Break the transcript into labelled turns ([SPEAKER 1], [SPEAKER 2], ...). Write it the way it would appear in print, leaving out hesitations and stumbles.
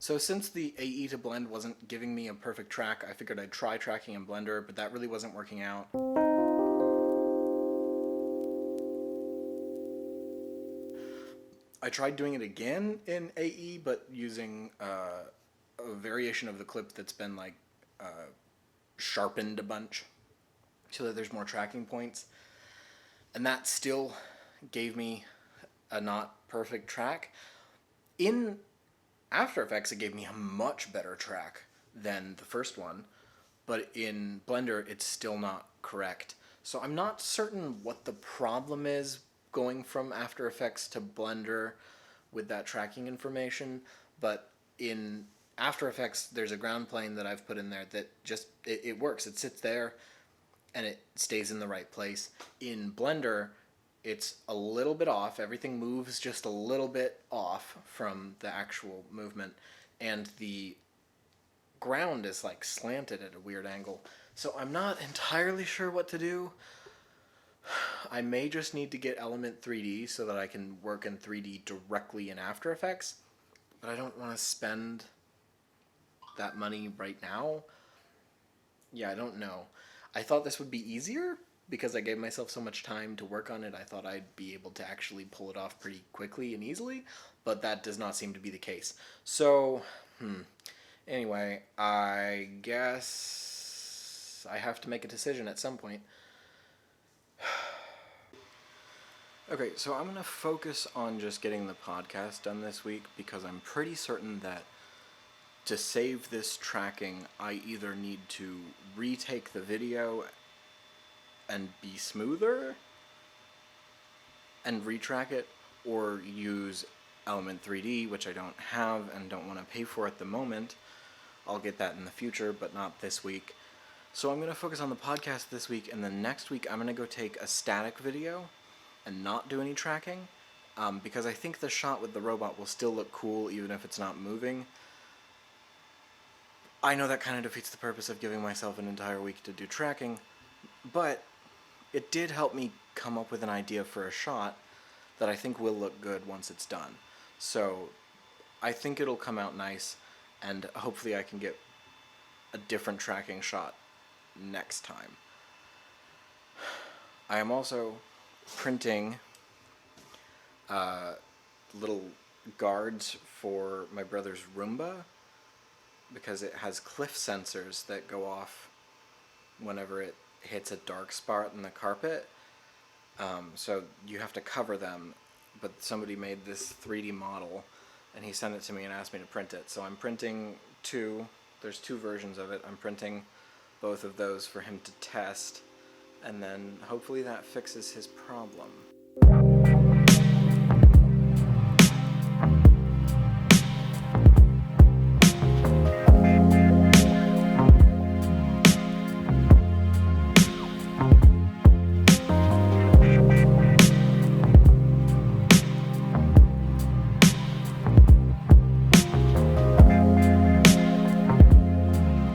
[SPEAKER 1] So since the AE to blend wasn't giving me a perfect track, I figured I'd try tracking in Blender, but that really wasn't working out. I tried doing it again in AE, but using a variation of the clip that's been like sharpened a bunch so that there's more tracking points. And that still gave me a not perfect track. In After Effects, it gave me a much better track than the first one, but in Blender, it's still not correct. So I'm not certain what the problem is going from After Effects to Blender with that tracking information, but in After Effects, there's a ground plane that I've put in there that just, it works. It sits there and it stays in the right place. In Blender, it's a little bit off. Everything moves just a little bit off from the actual movement, and the ground is like slanted at a weird angle. So I'm not entirely sure what to do. I may just need to get Element 3D so that I can work in 3D directly in After Effects, but I don't want to spend that money right now. Yeah, I don't know. I thought this would be easier because I gave myself so much time to work on it. I thought I'd be able to actually pull it off pretty quickly and easily, but that does not seem to be the case. So, anyway, I guess I have to make a decision at some point. Okay, so I'm going to focus on just getting the podcast done this week because I'm pretty certain that to save this tracking, I either need to retake the video and be smoother and retrack it, or use Element 3D, which I don't have and don't want to pay for at the moment. I'll get that in the future, but not this week. So I'm going to focus on the podcast this week, and then next week I'm going to go take a static video and not do any tracking, because I think the shot with the robot will still look cool even if it's not moving. I know that kind of defeats the purpose of giving myself an entire week to do tracking, but it did help me come up with an idea for a shot that I think will look good once it's done. So I think it'll come out nice, and hopefully I can get a different tracking shot next time. I am also printing little guards for my brother's Roomba, because it has cliff sensors that go off whenever it hits a dark spot in the carpet. So you have to cover them, but somebody made this 3D model and he sent it to me and asked me to print it. So I'm printing two. There's two versions of it. I'm printing both of those for him to test, and then hopefully that fixes his problem.